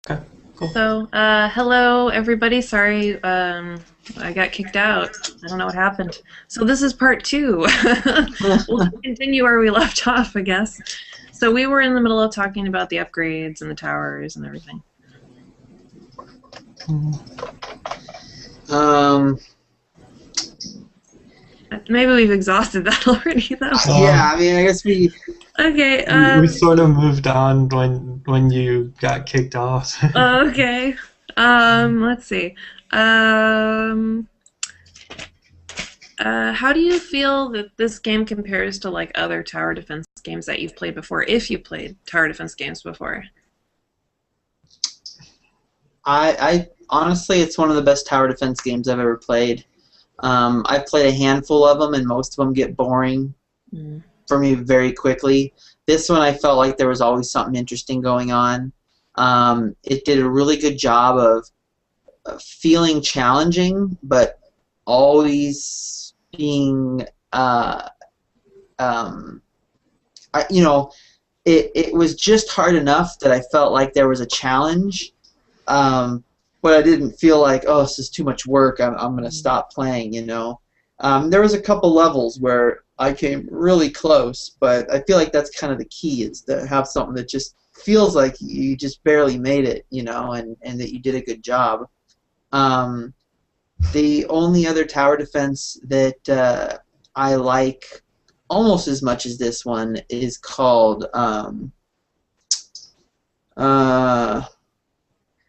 Okay, cool. So, hello everybody. Sorry, I got kicked out. I don't know what happened. So this is part two. We'll continue where we left off, I guess. So we were in the middle of talking about the upgrades and the towers and everything. Um, Maybe we've exhausted that already, though. yeah, I mean, I guess we. Okay. We sort of moved on when you got kicked off. Okay. Let's see. Um, how do you feel that this game compares to like other tower defense games that you've played before, if you played tower defense games before? I honestly, it's one of the best tower defense games I've ever played. I've played a handful of them, and most of them get boring for me very quickly. This one, I felt like there was always something interesting going on. It did a really good job of feeling challenging, but always being, it was just hard enough that I felt like there was a challenge. But I didn't feel like, oh, this is too much work. I'm going to stop playing. There was a couple levels where I came really close, but I feel like that's kind of the key, is to have something that just feels like you just barely made it, and that you did a good job. The only other tower defense that I like almost as much as this one is called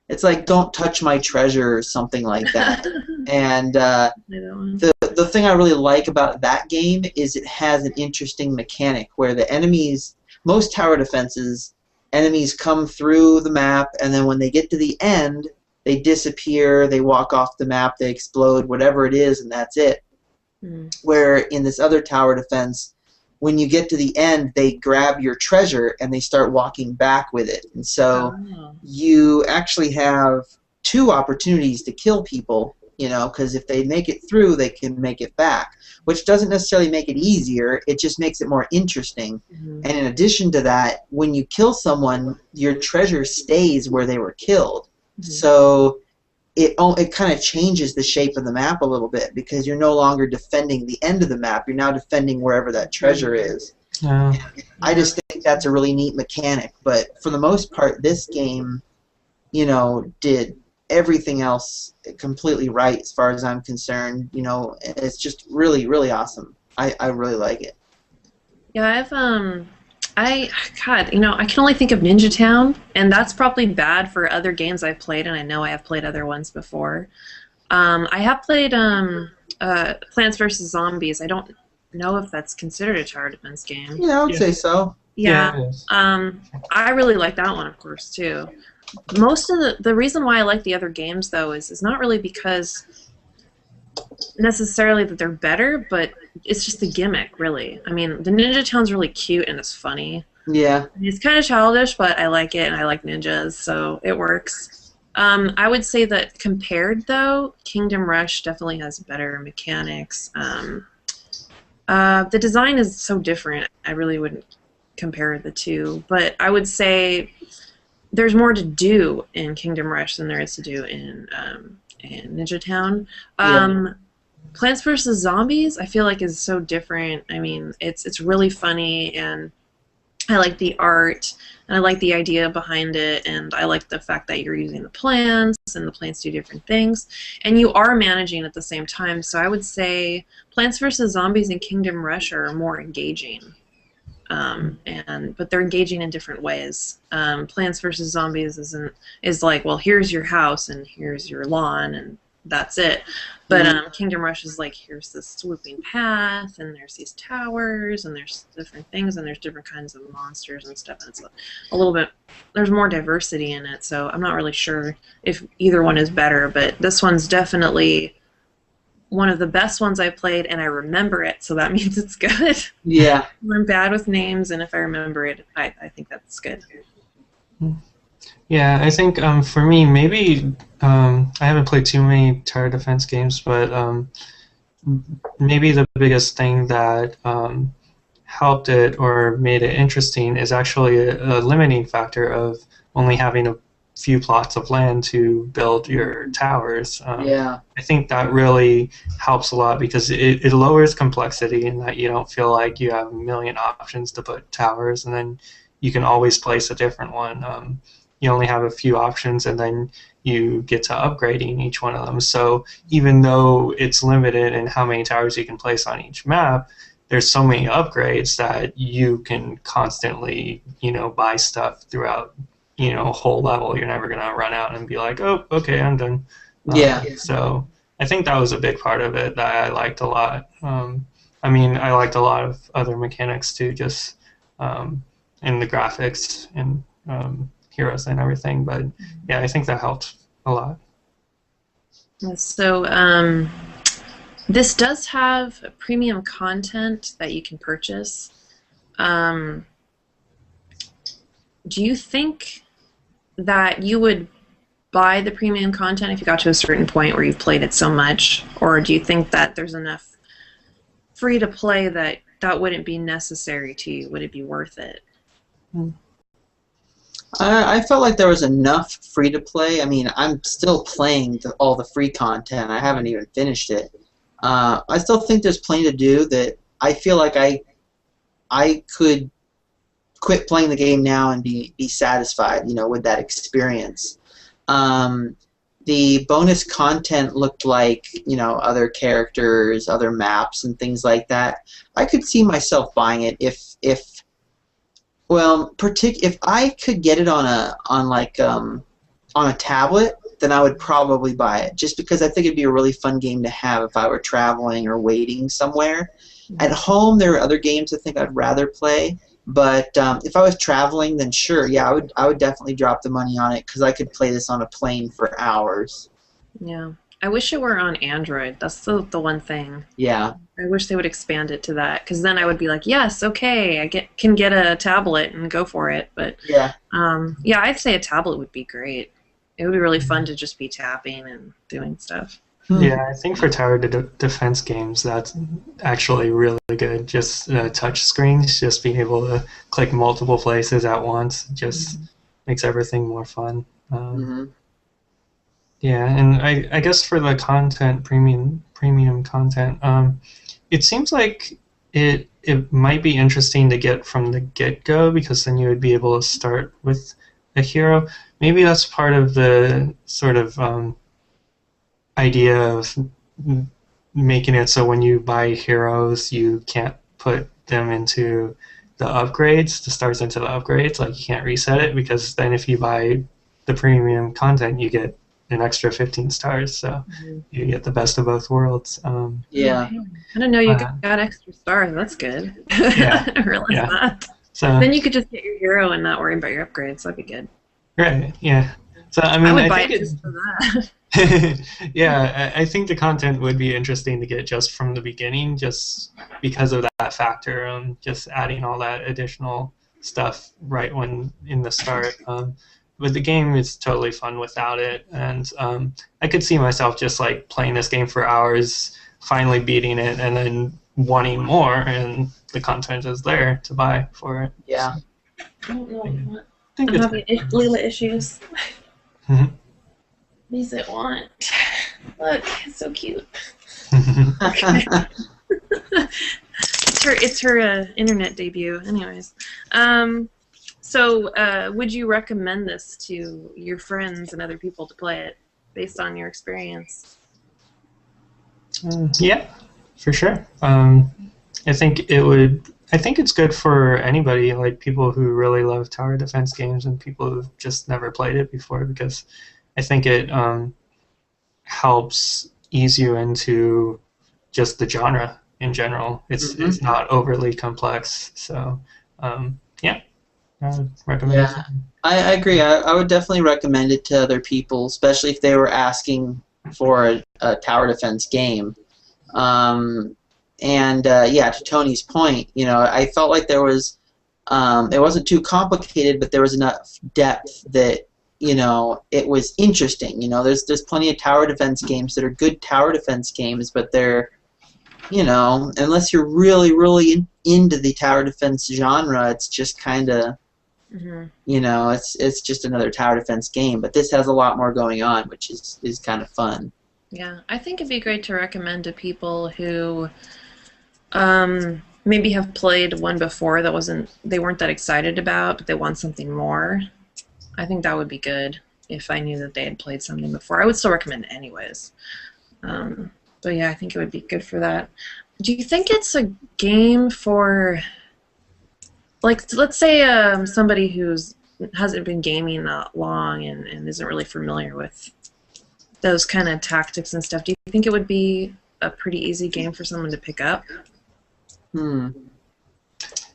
it's like "Don't Touch My Treasure" or something like that. And the thing I really like about that game is it has an interesting mechanic where the enemies, most tower defenses, enemies come through the map, and then when they get to the end, they disappear, they walk off the map, they explode, whatever it is, and that's it. Where in this other tower defense, when you get to the end, they grab your treasure and they start walking back with it. And so you actually have two opportunities to kill people, because if they make it through, they can make it back, which doesn't necessarily make it easier. It just makes it more interesting. And in addition to that, when you kill someone, your treasure stays where they were killed. So it kind of changes the shape of the map a little bit, because you're no longer defending the end of the map. You're now defending wherever that treasure is. I just think that's a really neat mechanic. But for the most part, this game, did everything else completely right as far as I'm concerned. It's just really, really awesome. I really like it. Yeah, God, I can only think of Ninja Town, and that's probably bad for other games I've played, and I know I have played other ones before. I have played Plants vs. Zombies. I don't know if that's considered a tower defense game. Yeah, I would say so. Yeah. I really like that one, of course, too. Most of the reason why I like the other games, though, is not really because necessarily that they're better, but it's just the gimmick, really. I mean, the Ninja Town's really cute and it's funny. Yeah. It's kind of childish, but I like it, and I like ninjas, so it works. I would say that compared, though, Kingdom Rush definitely has better mechanics. The design is so different, I really wouldn't compare the two, but I would say there's more to do in Kingdom Rush than there is to do in Ninja Town. Plants vs. Zombies, I feel like, is so different. I mean, it's really funny, and I like the art, and I like the idea behind it, and I like the fact that you're using the plants, and the plants do different things, and you are managing at the same time. So I would say Plants vs. Zombies and Kingdom Rush are more engaging, but they're engaging in different ways. Plants vs. Zombies is like, well, here's your house, and here's your lawn, and that's it. But Kingdom Rush is like, here's this swooping path, and there's these towers, and there's different things, and there's different kinds of monsters and stuff, and it's a little bit, there's more diversity in it, so I'm not really sure if either one is better, but this one's definitely one of the best ones I played, and I remember it, so that means it's good. Yeah. I'm bad with names, and if I remember it, I think that's good. Yeah, I think for me, maybe I haven't played too many tower defense games, but maybe the biggest thing that helped it or made it interesting is actually a limiting factor of only having few plots of land to build your towers. Yeah. I think that really helps a lot because it lowers complexity in that you don't feel like you have a million options to put towers, and then you can always place a different one. You only have a few options, and then you get to upgrading each one of them. So even though it's limited in how many towers you can place on each map, there's so many upgrades that you can constantly, buy stuff throughout, a whole level. You're never gonna run out and be like, oh, okay, I'm done. Yeah. So I think that was a big part of it that I liked a lot. I mean, I liked a lot of other mechanics too, just in the graphics and heroes and everything. But yeah, I think that helped a lot. So this does have premium content that you can purchase. Do you think that you would buy the premium content if you got to a certain point where you've played it so much, or do you think that there's enough free to play that wouldn't be necessary to you? Would it be worth it? I felt like there was enough free to play. I mean, I'm still playing all the free content. I haven't even finished it. I still think there's plenty to do that I feel like I could quit playing the game now and be satisfied, with that experience. The bonus content looked like, other characters, other maps, and things like that. I could see myself buying it if I could get it on a tablet, then I would probably buy it, just because I think it'd be a really fun game to have if I were traveling or waiting somewhere. At home, there are other games I think I'd rather play, but if I was traveling, then sure, yeah, I would definitely drop the money on it because I could play this on a plane for hours. Yeah. I wish it were on Android. That's the one thing. Yeah. I wish they would expand it to that, because then I would be like, yes, okay, I can get a tablet and go for it. But yeah, I'd say a tablet would be great. It would be really fun to just be tapping and doing stuff. Yeah, I think for tower defense games, that's actually really good. Just touch screens, just being able to click multiple places at once, just makes everything more fun. Yeah, and I guess for the content, premium content, it seems like it might be interesting to get from the get-go, because then you would be able to start with a hero. Maybe that's part of the sort of idea of making it so when you buy heroes, you can't put them into the upgrades, the stars into the upgrades, like you can't reset it, because then if you buy the premium content, you get an extra 15 stars, so you get the best of both worlds. Yeah. I didn't know you got extra stars. That's good. Yeah. I didn't realize that. So then you could just get your hero and not worry about your upgrades. That'd be good. Right. Yeah. So I mean, I would I buy think it just for that. yeah, I think the content would be interesting to get just from the beginning, just because of that factor, just adding all that additional stuff right when in the start. But the game is totally fun without it, and I could see myself just like playing this game for hours, finally beating it, and then wanting more, and the content is there to buy for it. Yeah. I don't know. I'm having Leela issues. These I want. Look, it's so cute. It's her internet debut. Anyways, so would you recommend this to your friends and other people to play it based on your experience? Yeah, for sure. I think it would. I think it's good for anybody, like people who really love tower defense games and people who've just never played it before, because I think it helps ease you into just the genre in general. It's not overly complex, so yeah, I would recommend it. I agree. I would definitely recommend it to other people, especially if they were asking for a tower defense game. Yeah, to Tony's point, I felt like there was, it wasn't too complicated, but there was enough depth that, it was interesting. There's plenty of tower defense games that are good tower defense games, but they're, unless you're really, really into the tower defense genre, it's just kind of You know, it's just another tower defense game, but this has a lot more going on, which is kind of fun. Yeah, I think it'd be great to recommend to people who maybe have played one before that they weren't that excited about, but they want something more. I think that would be good if I knew that they had played something before. I would still recommend it anyways. But yeah, I think it would be good for that. Do you think it's a game for, like, let's say somebody who's hasn't been gaming that long and isn't really familiar with those kind of tactics and stuff? Do you think it would be a pretty easy game for someone to pick up?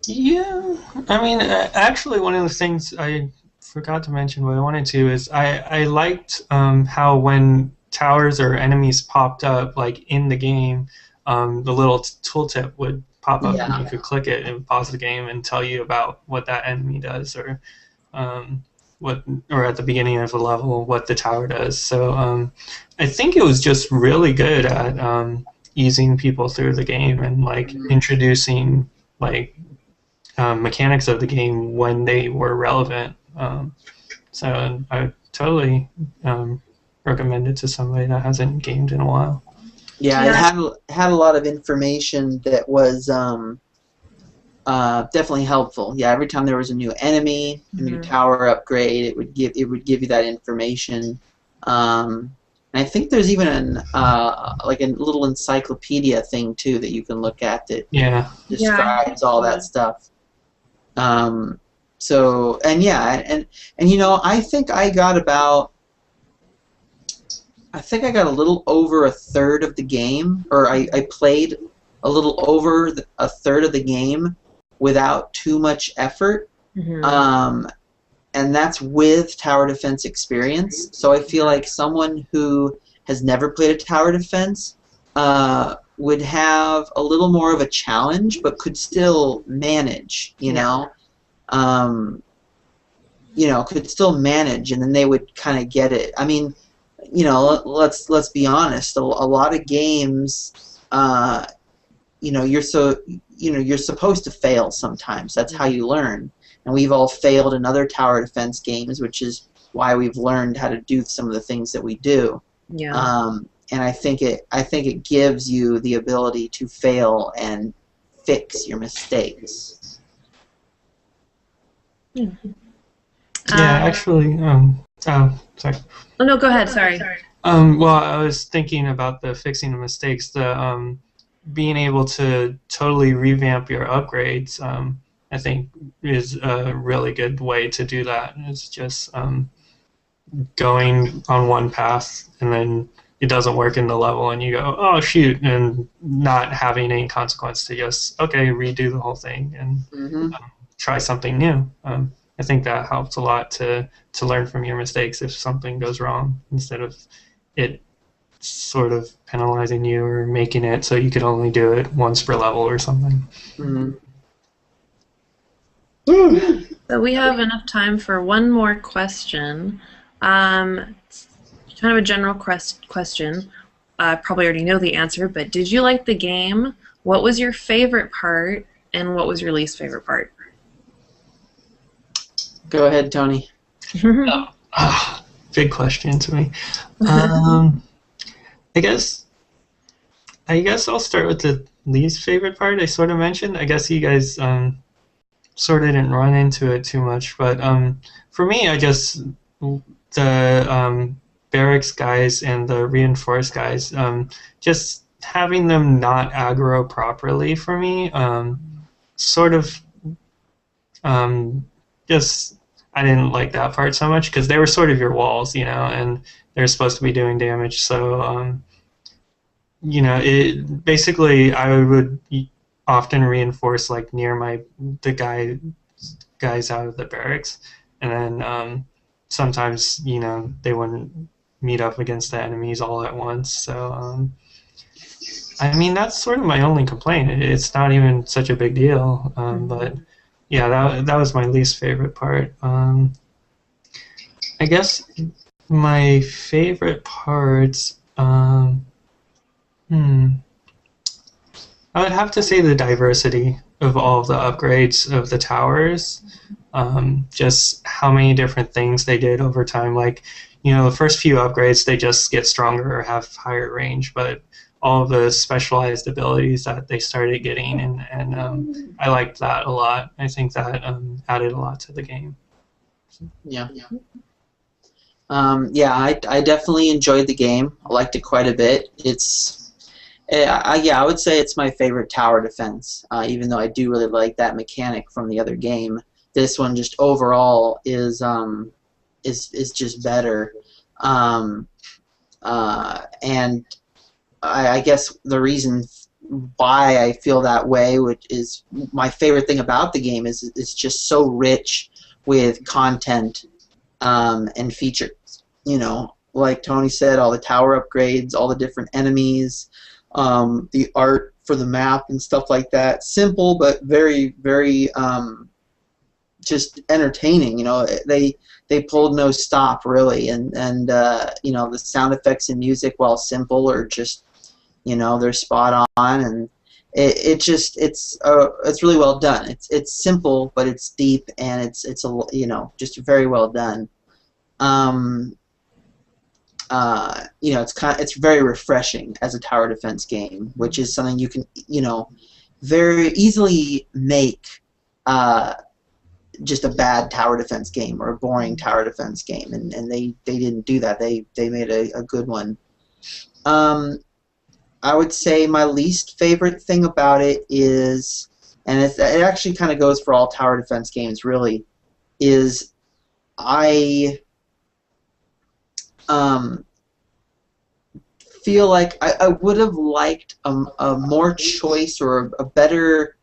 Yeah, I mean, actually, one of the things I forgot to mention, what I wanted to, is I liked how when towers or enemies popped up, like in the game, the little tooltip would pop up and you could click it and pause the game and tell you about what that enemy does, or or at the beginning of a level what the tower does. So I think it was just really good at easing people through the game and like introducing like mechanics of the game when they were relevant. So I would totally recommend it to somebody that hasn't gamed in a while. Yeah, it had a lot of information that was definitely helpful. Yeah, every time there was a new enemy, a new tower upgrade, it would give you that information. And I think there's even like a little encyclopedia thing too that you can look at that describes all that stuff. So and you know, I think I got a little over a third of the game, or I played a little over a third of the game without too much effort. And that's with tower defense experience. So I feel like someone who has never played a tower defense would have a little more of a challenge, but could still manage. You know, could still manage, and then they would kind of get it. I mean, you know, let's be honest. A lot of games, you're supposed to fail sometimes. That's how you learn. And we've all failed in other tower defense games, which is why we've learned how to do some of the things that we do. Yeah. And I think it gives you the ability to fail and fix your mistakes. Yeah, actually. Oh, sorry. Oh no, go ahead. Sorry. Well, I was thinking about the fixing the mistakes. The being able to totally revamp your upgrades, I think, is a really good way to do that. It's just going on one path and then it doesn't work in the level and you go, oh shoot, and not having any consequence to just, okay, redo the whole thing and try something new. I think that helps a lot to learn from your mistakes if something goes wrong, instead of it sort of penalizing you or making it so you could only do it once per level or something. So we have enough time for one more question. It's kind of a general question. I probably already know the answer, but did you like the game? What was your favorite part, and what was your least favorite part? Go ahead, Tony. Big question to me. I guess I'll start with the least favorite part. I sort of mentioned. I guess you guys sort of didn't run into it too much, but for me, I just the barracks guys and the reinforced guys, just having them not aggro properly for me, sort of just I didn't like that part so much because they were sort of your walls, and they're supposed to be doing damage. So, it basically I would often reinforce like near the guys out of the barracks, and then sometimes they wouldn't meet up against the enemies all at once. So, I mean that's sort of my only complaint. It's not even such a big deal, but. Yeah, that was my least favorite part. I guess my favorite parts, I would have to say the diversity of all of the upgrades of the towers. just how many different things they did over time. Like, the first few upgrades, they just get stronger or have higher range, but all of the specialized abilities that they started getting, and I liked that a lot. I think that added a lot to the game. Yeah. Yeah, I definitely enjoyed the game. I liked it quite a bit. Yeah, I would say it's my favorite tower defense. Even though I do really like that mechanic from the other game, this one just overall is just better. And I guess the reason why I feel that way, which is my favorite thing about the game, is it's just so rich with content and features. Like Tony said, all the tower upgrades, all the different enemies, the art for the map and stuff like that. Simple but very, very just entertaining. They pulled no stop really, and the sound effects and music, while simple, are just they're spot on, and it's really well done. It's simple, but it's deep, and it's just very well done. It's very refreshing as a tower defense game, which is something you can very easily make just a bad tower defense game or a boring tower defense game, and they didn't do that. They made a good one. I would say my least favorite thing about it is, and it actually kind of goes for all tower defense games really, is I feel like I would have liked a more choice, or a better,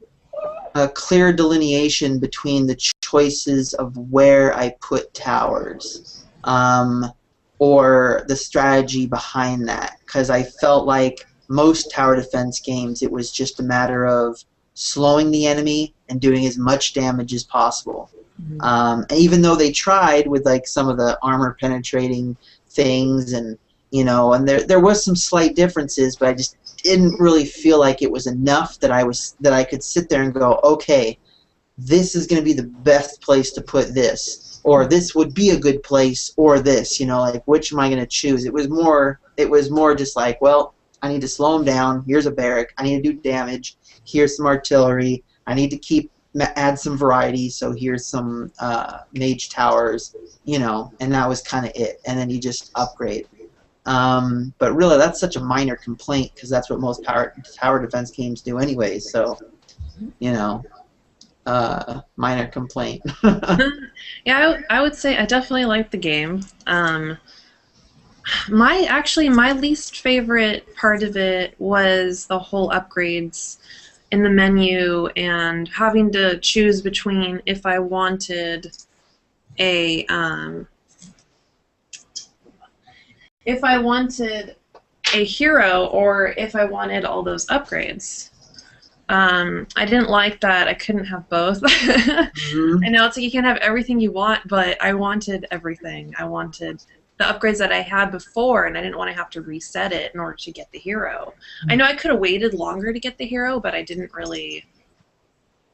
clear delineation between the choices of where I put towers, or the strategy behind that, because I felt like most tower defense games, it was just a matter of slowing the enemy and doing as much damage as possible. And even though they tried with like some of the armor penetrating things, and and there was some slight differences, but I just didn't really feel like it was enough that I could sit there and go, okay, this is going to be the best place to put this, or this would be a good place, or this, like, which am I going to choose? It was more just like, well, I need to slow them down. Here's a barrack. I need to do damage. Here's some artillery. I need to add some variety. So here's some mage towers, and that was kind of it. And then you just upgrade. But really, that's such a minor complaint, because that's what most tower defense games do anyway. So, minor complaint. Yeah, I would say I definitely liked the game. My least favorite part of it was the whole upgrades in the menu, and having to choose between if I wanted a hero, or if I wanted all those upgrades. I didn't like that I couldn't have both. I know it's like you can't have everything you want, but I wanted everything. I wanted the upgrades that I had before, and I didn't want to have to reset it in order to get the hero. I know I could have waited longer to get the hero, but I didn't really.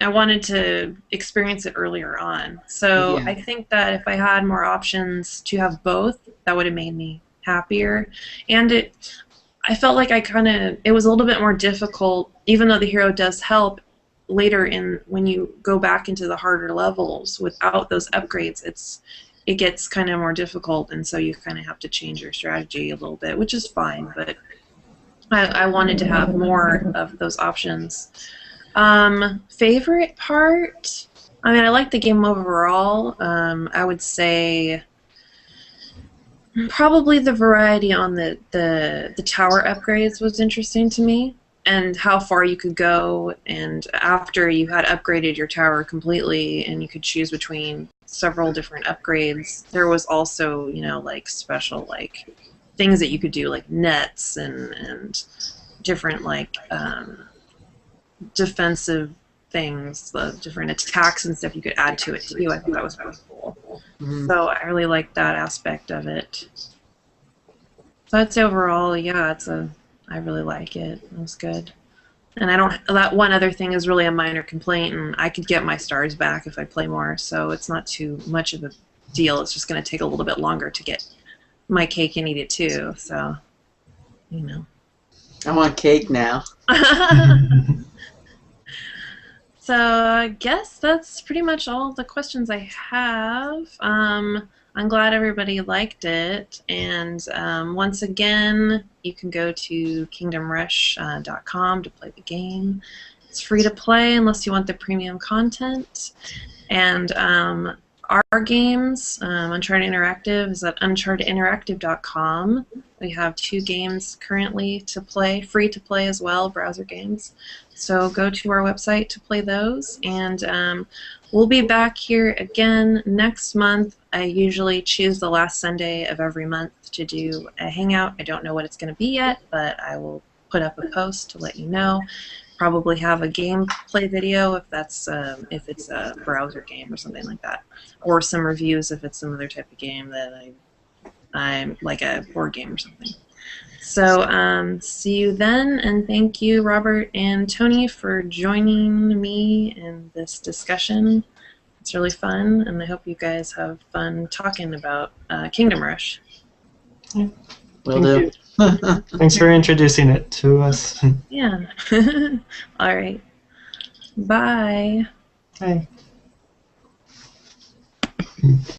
I wanted to experience it earlier on. So yeah. I think that if I had more options to have both, that would have made me happier. And I felt like it was a little bit more difficult, even though the hero does help later when you go back into the harder levels. Without those upgrades, it gets kind of more difficult, and so you kind of have to change your strategy a little bit, which is fine, but I wanted to have more of those options. Favorite part? I mean, I like the game overall. I would say probably the variety on the tower upgrades was interesting to me, and how far you could go, and after you had upgraded your tower completely and you could choose between several different upgrades, there was also, like special things that you could do, like nets and different defensive things, the different attacks and stuff you could add to it too. I thought that was really cool. So I really liked that aspect of it. So I'd say overall, yeah, I really like it. It was good. And I don't. That one other thing is really a minor complaint, and I could get my stars back if I play more. So it's not too much of a deal. It's just going to take a little bit longer to get my cake and eat it too. So, you know. I want cake now. So I guess that's pretty much all the questions I have. I'm glad everybody liked it, and once again, you can go to kingdomrush.com to play the game. It's free to play unless you want the premium content. And our games, Uncharted Interactive, is at unchartedinteractive.com. We have 2 games currently to play, free to play as well, browser games. So go to our website to play those, and we'll be back here again next month. I usually choose the last Sunday of every month to do a hangout. I don't know what it's going to be yet, but I will put up a post to let you know. Probably have a gameplay video if that's if it's a browser game or something like that, or some reviews if it's some other type of game that I'm like a board game or something. So see you then, and thank you, Robert and Tony, for joining me in this discussion. It's really fun, and I hope you guys have fun talking about Kingdom Rush. Yeah. Will do. Thanks for introducing it to us. Yeah. All right. Bye. Bye.